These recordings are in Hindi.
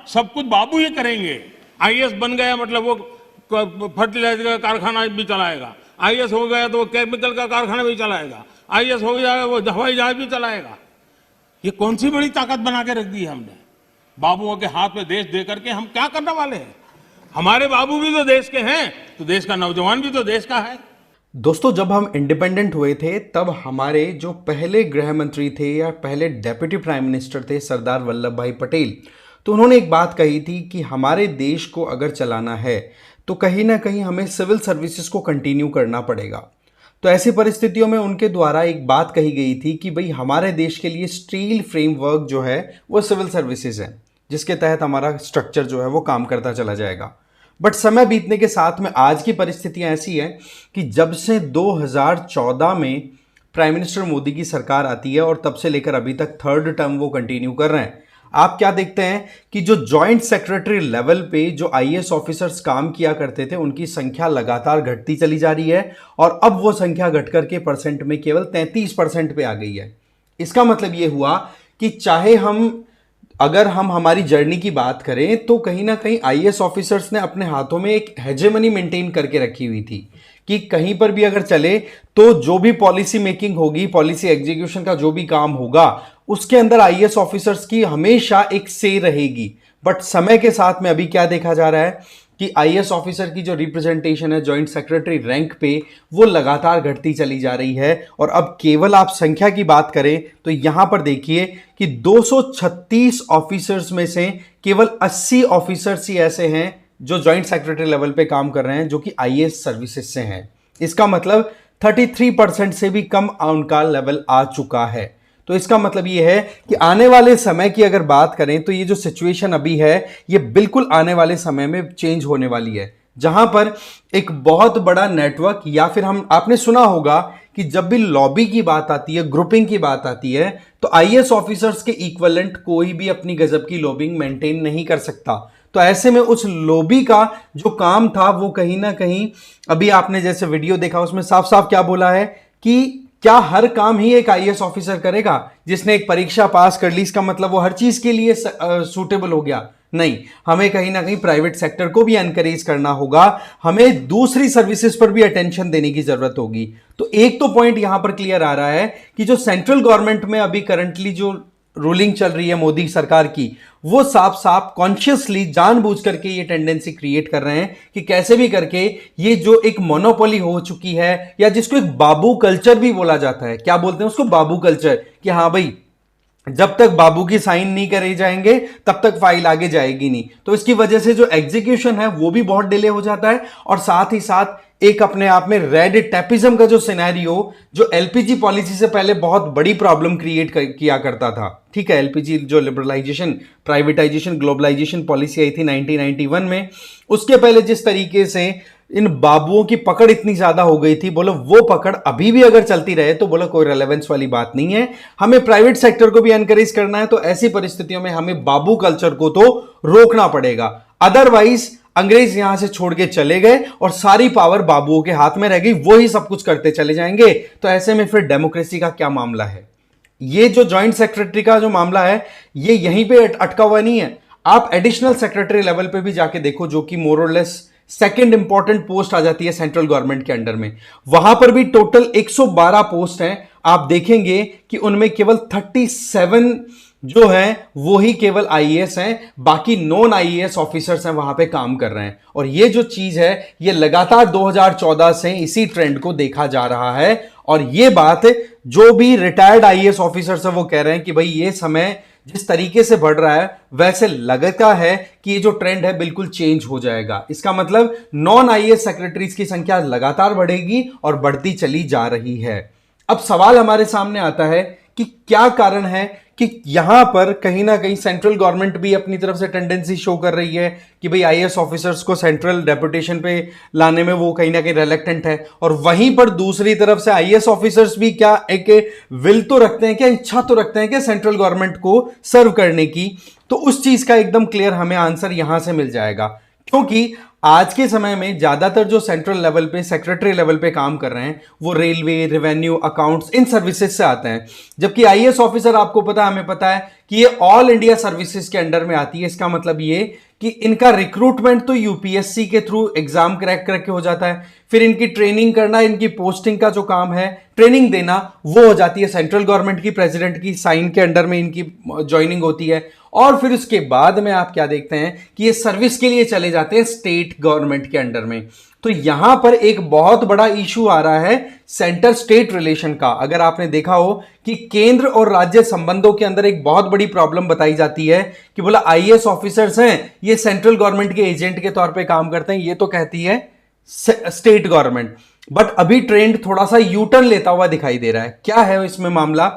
सब कुछ बाबू ही करेंगे। आईएएस बन गया मतलब वो फर्टिलाइजर का कारखाना भी चलाएगा, आईएएस हो गया तो वो केमिकल का कारखाना भी चलाएगा, आईएएस हो गया वो हवाई जहाज भी चलाएगा। ये कौन सी बड़ी ताकत बना के रख दी है हमने? बाबुओं के हाथ में देश दे करके हम क्या करने वाले हैं? हमारे बाबू भी तो देश के हैं, तो देश का नौजवान भी तो देश का है। दोस्तों, जब हम इंडिपेंडेंट हुए थे तब हमारे जो पहले गृह मंत्री थे या पहले डेप्यूटी प्राइम मिनिस्टर थे सरदार वल्लभ भाई पटेल, तो उन्होंने एक बात कही थी कि हमारे देश को अगर चलाना है तो कहीं ना कहीं हमें सिविल सर्विसेज को कंटिन्यू करना पड़ेगा। तो ऐसी परिस्थितियों में उनके द्वारा एक बात कही गई थी कि भाई हमारे देश के लिए स्टील फ्रेमवर्क जो है वो सिविल सर्विसेज है, जिसके तहत हमारा स्ट्रक्चर जो है वो काम करता चला जाएगा। बट समय बीतने के साथ में आज की परिस्थितियां ऐसी है कि जब से 2014 में प्राइम मिनिस्टर मोदी की सरकार आती है और तब से लेकर अभी तक थर्ड टर्म वो कंटिन्यू कर रहे हैं, आप क्या देखते हैं कि जो जॉइंट सेक्रेटरी लेवल पे जो आईएएस ऑफिसर्स काम किया करते थे उनकी संख्या लगातार घटती चली जा रही है और अब वो संख्या घट करके परसेंट में केवल 33% पे आ गई है। इसका मतलब ये हुआ कि चाहे अगर हम हमारी जर्नी की बात करें तो कहीं ना कहीं आईएएस ऑफिसर्स ने अपने हाथों में एक हेजेमनी मेंटेन करके रखी हुई थी कि कहीं पर भी अगर चले तो जो भी पॉलिसी मेकिंग होगी, पॉलिसी एग्जीक्यूशन का जो भी काम होगा, उसके अंदर आईएएस ऑफिसर्स की हमेशा एक से रहेगी। बट समय के साथ में अभी क्या देखा जा रहा है कि आईएएस ऑफिसर की जो रिप्रेजेंटेशन है जॉइंट सेक्रेटरी रैंक पे वो लगातार घटती चली जा रही है। और अब केवल आप संख्या की बात करें तो यहां पर देखिए कि 236 ऑफिसर्स में से केवल 80 ऑफिसर्स ही ऐसे हैं जो जॉइंट सेक्रेटरी लेवल पे काम कर रहे हैं जो कि आईएएस सर्विसेज से हैं। इसका मतलब 33% से भी कम उनका लेवल आ चुका है। तो इसका मतलब ये है कि आने वाले समय की अगर बात करें तो ये जो सिचुएशन अभी है ये बिल्कुल आने वाले समय में चेंज होने वाली है, जहां पर एक बहुत बड़ा नेटवर्क या फिर आपने सुना होगा कि जब भी लॉबी की बात आती है, ग्रुपिंग की बात आती है, तो आईएएस ऑफिसर्स के इक्विवेलेंट कोई भी अपनी गजब की लॉबिंग मेंटेन नहीं कर सकता। तो ऐसे में उस लॉबी का जो काम था वो कहीं ना कहीं, अभी आपने जैसे वीडियो देखा उसमें साफ साफ क्या बोला है कि क्या हर काम ही एक आईएएस ऑफिसर करेगा? जिसने एक परीक्षा पास कर ली इसका मतलब वो हर चीज के लिए सूटेबल हो गया? नहीं, हमें कहीं ना कहीं प्राइवेट सेक्टर को भी एनकरेज करना होगा, हमें दूसरी सर्विसेज पर भी अटेंशन देने की जरूरत होगी। तो एक तो पॉइंट यहां पर क्लियर आ रहा है कि जो सेंट्रल गवर्नमेंट में अभी करंटली जो रूलिंग चल रही है मोदी सरकार की, वो साफ साफ कॉन्शियसली जानबूझ करके ये टेंडेंसी क्रिएट कर रहे हैं कि कैसे भी करके ये जो एक मोनोपोली हो चुकी है, या जिसको एक बाबू कल्चर भी बोला जाता है, क्या बोलते हैं उसको, बाबू कल्चर, कि हाँ भाई जब तक बाबू की साइन नहीं करे जाएंगे तब तक फाइल आगे जाएगी नहीं। तो इसकी वजह से जो एग्जीक्यूशन है वो भी बहुत डिले हो जाता है और साथ ही साथ एक अपने आप में रेड टेपिज्म का जो सिनेरियो जो एलपीजी पॉलिसी से पहले बहुत बड़ी प्रॉब्लम क्रिएट किया करता था। ठीक है, एलपीजी जो लिबरलाइजेशन, प्राइवेटाइजेशन, ग्लोबलाइजेशन पॉलिसी आई थी 1991 में, उसके पहले जिस तरीके से इन बाबुओं की पकड़ इतनी ज्यादा हो गई थी, बोलो वो पकड़ अभी भी अगर चलती रहे तो बोलो कोई रेलेवेंस वाली बात नहीं है। हमें प्राइवेट सेक्टर को भी एनकरेज करना है, तो ऐसी परिस्थितियों में हमें बाबू कल्चर को तो रोकना पड़ेगा। अदरवाइज अंग्रेज यहां से छोड़ के चले गए और सारी पावर बाबुओं के हाथ में रह गई, वो ही सब कुछ करते चले जाएंगे। तो ऐसे में फिर डेमोक्रेसी का क्या मामला है? ये जो जॉइंट सेक्रेटरी का जो मामला है ये यहीं पे अटका हुआ नहीं है। आप एडिशनल सेक्रेटरी लेवल पे भी जाके देखो, जो कि मोर और लेस सेकेंड इंपॉर्टेंट पोस्ट आ जाती है सेंट्रल गवर्नमेंट के अंडर में, वहां पर भी टोटल 112 पोस्ट हैं। आप देखेंगे कि उनमें केवल 37 जो है वो ही केवल आईएएस हैं, बाकी नॉन आईएएस ऑफिसर्स हैं वहां पे काम कर रहे हैं। और ये जो चीज है ये लगातार 2014 से इसी ट्रेंड को देखा जा रहा है। और ये बात जो भी रिटायर्ड आईएएस ऑफिसर्स है वो कह रहे हैं कि भाई ये समय जिस तरीके से बढ़ रहा है वैसे लगता है कि ये जो ट्रेंड है बिल्कुल चेंज हो जाएगा। इसका मतलब नॉन आईएएस सेक्रेटरीज की संख्या लगातार बढ़ेगी और बढ़ती चली जा रही है। अब सवाल हमारे सामने आता है कि क्या कारण है कि यहां पर कहीं ना कहीं सेंट्रल गवर्नमेंट भी अपनी तरफ से टेंडेंसी शो कर रही है कि भाई आईएएस ऑफिसर्स को सेंट्रल डेपुटेशन पे लाने में वो कहीं ना कहीं रिलक्टेंट है, और वहीं पर दूसरी तरफ से आईएएस ऑफिसर्स भी क्या एक विल तो रखते हैं, क्या इच्छा तो रखते हैं क्या सेंट्रल गवर्नमेंट को सर्व करने की? तो उस चीज का एकदम क्लियर हमें आंसर यहां से मिल जाएगा। क्योंकि आज के समय में ज्यादातर जो सेंट्रल लेवल पे सेक्रेटरी लेवल पे काम कर रहे हैं वो रेलवे, रेवेन्यू, अकाउंट्स, इन सर्विसेज से आते हैं, जबकि आईएएस ऑफिसर आपको पता है, हमें पता है कि ये ऑल इंडिया सर्विसेज के अंडर में आती है। इसका मतलब ये कि इनका रिक्रूटमेंट तो यूपीएससी के थ्रू एग्जाम क्रैक करके हो जाता है, फिर इनकी ट्रेनिंग करना, इनकी पोस्टिंग का जो काम है, ट्रेनिंग देना, वो हो जाती है सेंट्रल गवर्नमेंट की, प्रेसिडेंट की साइन के अंडर में इनकी ज्वाइनिंग होती है। और फिर उसके बाद में आप क्या देखते हैं कि ये सर्विस के लिए चले जाते हैं स्टेट गवर्नमेंट के अंडर में। तो यहां पर एक बहुत बड़ा इशू आ रहा है सेंटर स्टेट रिलेशन का। अगर आपने देखा हो कि केंद्र और राज्य संबंधों के अंदर एक बहुत बड़ी प्रॉब्लम बताई जाती है कि बोला आईएएस ऑफिसर्स हैं, ये सेंट्रल गवर्नमेंट के एजेंट के तौर पे काम करते हैं, ये तो कहती है स्टेट गवर्नमेंट। बट अभी ट्रेंड थोड़ा सा यू टर्न लेता हुआ दिखाई दे रहा है। क्या है इसमें मामला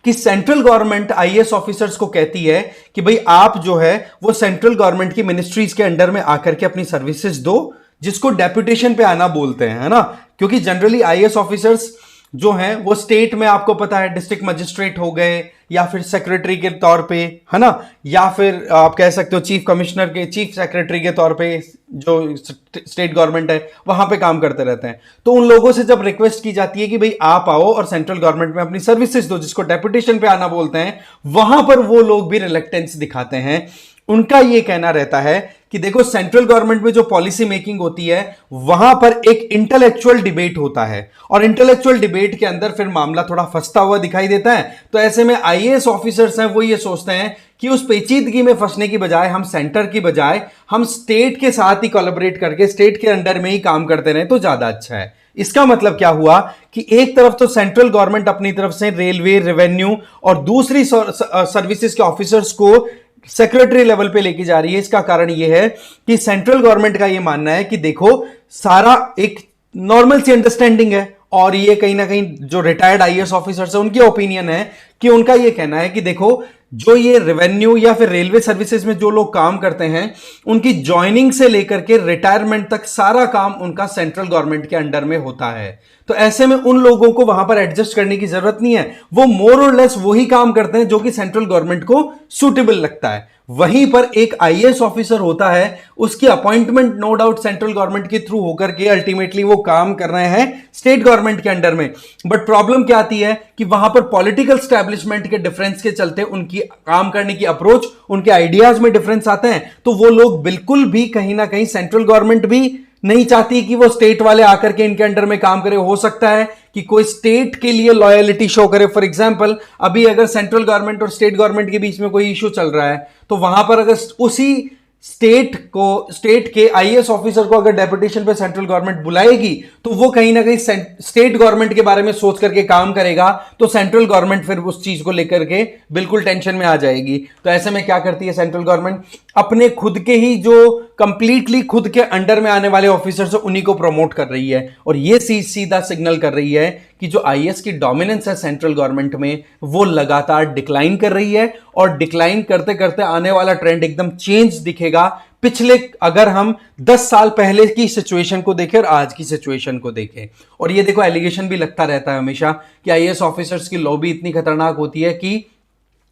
कि सेंट्रल गवर्नमेंट आईएएस ऑफिसर्स को कहती है कि भाई आप जो है वो सेंट्रल गवर्नमेंट की मिनिस्ट्रीज के अंडर में आकर के अपनी सर्विसेज दो, जिसको डेप्यूटेशन पे आना बोलते हैं, है ना। क्योंकि जनरली आईएएस ऑफिसर्स जो हैं वो स्टेट में आपको पता है डिस्ट्रिक्ट मजिस्ट्रेट हो गए, या फिर सेक्रेटरी के तौर पे, है ना, या फिर आप कह सकते हो चीफ कमिश्नर के, चीफ सेक्रेटरी के तौर पे जो स्टेट गवर्नमेंट है वहां पे काम करते रहते हैं। तो उन लोगों से जब रिक्वेस्ट की जाती है कि भाई आप आओ और सेंट्रल गवर्नमेंट में अपनी सर्विसेज दो, जिसको डेप्यूटेशन पे आना बोलते हैं, वहां पर वो लोग भी रिलेक्टेंस दिखाते हैं। उनका ये कहना रहता है कि देखो सेंट्रल गवर्नमेंट में जो पॉलिसी मेकिंग होती है वहां पर एक इंटेलेक्चुअल डिबेट होता है, और इंटेलेक्चुअल डिबेट के अंदर फिर मामला थोड़ा फंसता हुआ दिखाई देता है। तो ऐसे में आईएएस ऑफिसर्स हैं वो ये सोचते हैं कि उस पेचीदगी में फंसने की बजाय हम सेंटर की बजाय हम स्टेट के साथ ही कोलैबोरेट करके स्टेट के अंडर में ही काम करते रहे तो ज्यादा अच्छा है। इसका मतलब क्या हुआ कि एक तरफ तो सेंट्रल गवर्नमेंट अपनी तरफ से रेलवे, रेवेन्यू और दूसरी सर्विसेज के ऑफिसर्स को सेक्रेटरी लेवल पे लेके जा रही है। इसका कारण यह है कि सेंट्रल गवर्नमेंट का यह मानना है कि देखो सारा एक नॉर्मल सी अंडरस्टैंडिंग है, और ये कहीं ना कहीं जो रिटायर्ड आईएएस ऑफिसर्स है उनकी ओपिनियन है कि उनका यह कहना है कि देखो जो ये रेवेन्यू या फिर रेलवे सर्विसेज में जो लोग काम करते हैं उनकी ज्वाइनिंग से लेकर के रिटायरमेंट तक सारा काम उनका सेंट्रल गवर्नमेंट के अंडर में होता है। तो ऐसे में उन लोगों को वहां पर एडजस्ट करने की जरूरत नहीं है, वो मोर और लेस वही काम करते हैं जो कि सेंट्रल गवर्नमेंट को सूटेबल लगता है। वहीं पर एक आईएएस ऑफिसर होता है, उसकी appointment no doubt central government के थ्रू होकर के अल्टीमेटली वो काम कर रहे हैं स्टेट गवर्नमेंट के अंडर में। बट प्रॉब्लम क्या आती है कि वहां पर पॉलिटिकल स्टैब्लिशमेंट के डिफरेंस के चलते उनकी काम करने की अप्रोच, उनके आइडियाज में डिफरेंस आते हैं। तो वो लोग बिल्कुल भी कहीं ना कहीं सेंट्रल गवर्नमेंट भी नहीं चाहती कि वो स्टेट वाले आकर के इनके अंडर में काम करे। हो सकता है कि कोई स्टेट के लिए लॉयलिटी शो करे। फॉर एग्जांपल अभी अगर सेंट्रल गवर्नमेंट और स्टेट गवर्नमेंट के बीच में कोई इशू चल रहा है तो वहां पर अगर उसी स्टेट के आईएएस ऑफिसर को अगर डेपुटेशन पे सेंट्रल गवर्नमेंट बुलाएगी तो वो कहीं ना कहीं स्टेट गवर्नमेंट के बारे में सोच करके काम करेगा, तो सेंट्रल गवर्नमेंट फिर उस चीज को लेकर के बिल्कुल टेंशन में आ जाएगी। तो ऐसे में क्या करती है सेंट्रल गवर्नमेंट, अपने खुद के ही जो कंप्लीटली खुद के अंडर में आने वाले ऑफिसर्स उन्हीं को प्रमोट कर रही है, और ये सीधा सिग्नल कर रही है कि जो आईएएस की डोमिनेंस है सेंट्रल गवर्नमेंट में वो लगातार डिक्लाइन कर रही है, और डिक्लाइन करते करते आने वाला ट्रेंड एकदम चेंज दिखेगा। पिछले अगर हम 10 साल पहले की सिचुएशन को देखें और आज की सिचुएशन को देखें, और ये देखो एलिगेशन भी लगता रहता है हमेशा कि आईएएस ऑफिसर्स की लॉबी इतनी खतरनाक होती है कि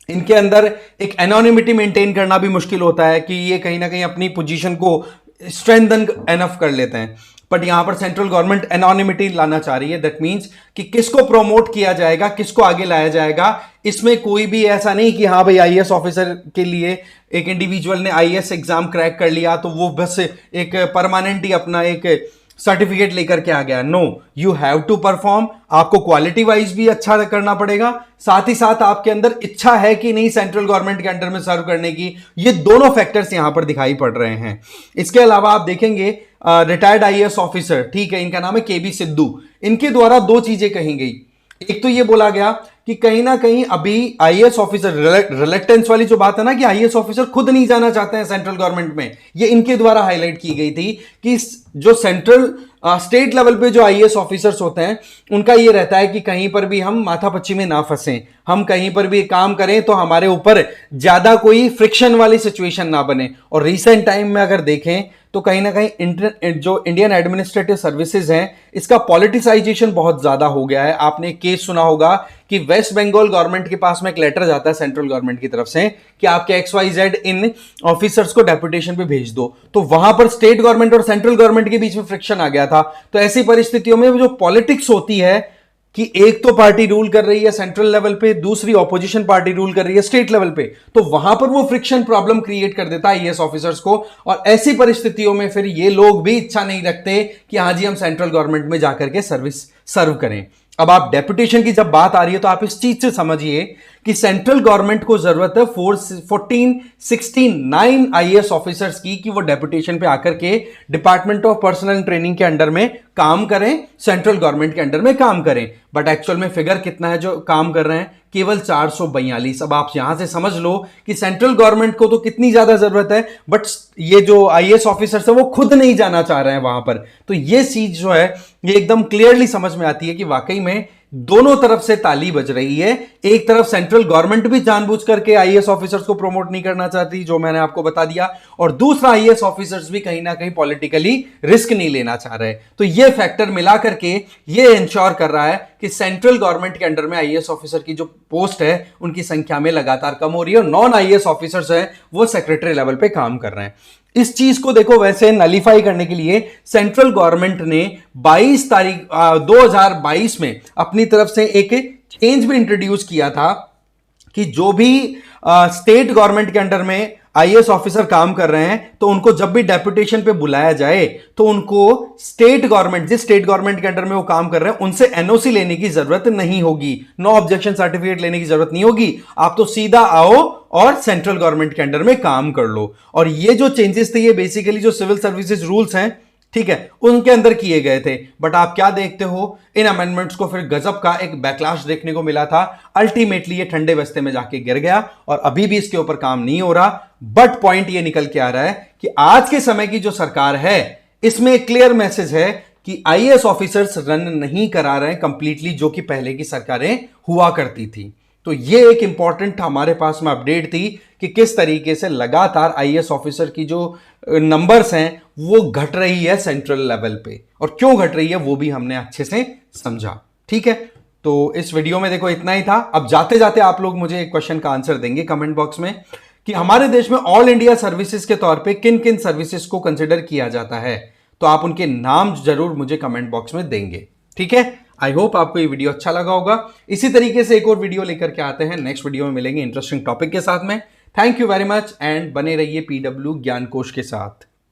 इनके अंदर एक एनोनिमिटी मेंटेन करना भी मुश्किल होता है, कि ये कहीं ना कहीं अपनी पोजीशन को स्ट्रेंथन एनफ कर लेते हैं। बट यहां पर सेंट्रल गवर्नमेंट एनोनिमिटी लाना चाह रही है। दैट मींस कि किसको प्रमोट किया जाएगा, किसको आगे लाया जाएगा, इसमें कोई भी ऐसा नहीं कि हाँ भाई आईएएस ऑफिसर के लिए एक इंडिविजुअल ने आईएएस एग्जाम क्रैक कर लिया तो वो बस एक परमानेंट ही अपना एक सर्टिफिकेट लेकर के आ गया। No, you have to perform. आपको क्वालिटी वाइज भी अच्छा करना पड़ेगा, साथ ही साथ आपके अंदर इच्छा है कि नहीं सेंट्रल गवर्नमेंट के अंडर में सर्व करने की। ये दोनों फैक्टर्स यहां पर दिखाई पड़ रहे हैं। इसके अलावा आप देखेंगे रिटायर्ड आईएएस ऑफिसर, ठीक है, इनका नाम है केबी सिद्धू, इनके द्वारा दो चीजें कही गई। एक तो ये बोला गया कि कहीं ना कहीं अभी आईएएस ऑफिसर रिलेक्टेंस वाली जो बात है ना कि आईएएस ऑफिसर खुद नहीं जाना चाहते हैं सेंट्रल गवर्नमेंट में, ये इनके द्वारा हाईलाइट की गई थी कि जो सेंट्रल स्टेट लेवल पे जो आईएएस ऑफिसर्स होते हैं उनका ये रहता है कि कहीं पर भी हम माथापच्ची में ना फंसें, हम कहीं पर भी काम करें तो हमारे ऊपर ज्यादा कोई फ्रिक्शन वाली सिचुएशन ना बने। और रिसेंट टाइम में अगर देखें तो कहीं ना कहीं जो इंडियन एडमिनिस्ट्रेटिव सर्विसेज हैं इसका पॉलिटिसाइजेशन बहुत ज्यादा हो गया है। आपने एक केस सुना होगा कि वेस्ट बंगाल गवर्नमेंट के पास में एक लेटर जाता है सेंट्रल गवर्नमेंट की तरफ से कि आपके XYZ इन ऑफिसर्स को डेपुटेशन पे भेज दो, तो वहां पर स्टेट गवर्नमेंट और सेंट्रल गवर्नमेंट के बीच में फ्रिक्शन आ गया था। तो ऐसी परिस्थितियों में जो पॉलिटिक्स होती है कि एक तो पार्टी रूल कर रही है सेंट्रल लेवल पे, दूसरी ऑपोजिशन पार्टी रूल कर रही है स्टेट लेवल पे, तो वहां पर वो फ्रिक्शन प्रॉब्लम क्रिएट कर देता है आईएएस ऑफिसर्स को। और ऐसी परिस्थितियों में फिर ये लोग भी इच्छा नहीं रखते कि हाँ जी हम सेंट्रल गवर्नमेंट में जाकर के सर्व करें। अब आप डेपुटेशन की जब बात आ रही है तो आप इस चीज से समझिए कि सेंट्रल गवर्नमेंट को जरूरत है 69 आईएएस ऑफिसर्स की कि वो डेपुटेशन पे आकर के डिपार्टमेंट ऑफ पर्सनल ट्रेनिंग के अंडर में काम करें, सेंट्रल गवर्नमेंट के अंडर में काम करें। बट एक्चुअल में फिगर कितना है जो काम कर रहे हैं? केवल 442। अब आप यहां से समझ लो कि सेंट्रल गवर्नमेंट को तो कितनी ज्यादा जरूरत है, बट ये जो आईएएस ऑफिसर्स है वो खुद नहीं जाना चाह रहे हैं वहां पर। तो ये चीज जो है ये एकदम क्लियरली समझ में आती है कि वाकई में दोनों तरफ से ताली बज रही है। एक तरफ सेंट्रल गवर्नमेंट भी जानबूझ करके आईएएस ऑफिसर्स को प्रमोट नहीं करना चाहती, जो मैंने आपको बता दिया, और दूसरा आईएएस ऑफिसर्स भी कहीं ना कहीं पॉलिटिकली रिस्क नहीं लेना चाह रहे। तो ये फैक्टर मिला करके ये इंश्योर कर रहा है कि सेंट्रल गवर्नमेंट के अंडर में आईएएस ऑफिसर की जो पोस्ट है उनकी संख्या में लगातार कम हो रही है और नॉन आईएएस ऑफिसर्स हैं वो सेक्रेटरी लेवल पे काम कर रहे हैं। इस चीज को देखो वैसे नलीफाई करने के लिए सेंट्रल गवर्नमेंट ने 22 तारीख 2022 में अपनी तरफ से एक चेंज भी इंट्रोड्यूस किया था कि जो भी स्टेट गवर्नमेंट के अंडर में आईएएस ऑफिसर काम कर रहे हैं तो उनको जब भी डेपुटेशन पे बुलाया जाए तो उनको जिस स्टेट गवर्नमेंट के अंडर में वो काम कर रहे हैं उनसे एनओसी लेने की जरूरत नहीं होगी, नो ऑब्जेक्शन सर्टिफिकेट लेने की जरूरत नहीं होगी। आप तो सीधा आओ और सेंट्रल गवर्नमेंट के अंडर में काम कर लो। और ये जो चेंजेस थे ये बेसिकली जो सिविल सर्विसेज रूल्स हैं, ठीक है, उनके अंदर किए गए थे। बट आप क्या देखते हो, इन अमेंडमेंट्स को फिर गजब का एक बैकलैश देखने को मिला था। अल्टीमेटली ये ठंडे बस्ते में जाके गिर गया और अभी भी इसके ऊपर काम नहीं हो रहा। बट पॉइंट ये निकल के आ रहा है कि आज के समय की जो सरकार है इसमें एक क्लियर मैसेज है कि आईएएस ऑफिसर्स रन नहीं करा रहे हैं कंप्लीटली, जो कि पहले की सरकारें हुआ करती थी। तो ये एक इंपॉर्टेंट हमारे पास में अपडेट थी कि किस तरीके से लगातार आईएएस ऑफिसर की जो नंबर्स हैं वो घट रही है सेंट्रल लेवल पे, और क्यों घट रही है वो भी हमने अच्छे से समझा। ठीक है, तो इस वीडियो में देखो इतना ही था। अब जाते जाते आप लोग मुझे एक क्वेश्चन का आंसर देंगे कमेंट बॉक्स में कि हमारे देश में ऑल इंडिया सर्विसेज के तौर पे किन किन सर्विसेज को कंसिडर किया जाता है, तो आप उनके नाम जरूर मुझे कमेंट बॉक्स में देंगे। ठीक है, आई होप आपको ये वीडियो अच्छा लगा होगा। इसी तरीके से एक और वीडियो लेकर के आते हैं, नेक्स्ट वीडियो में मिलेंगे इंटरेस्टिंग टॉपिक के साथ में। Thank you very much and बने रहिए PW ज्ञान कोश के साथ।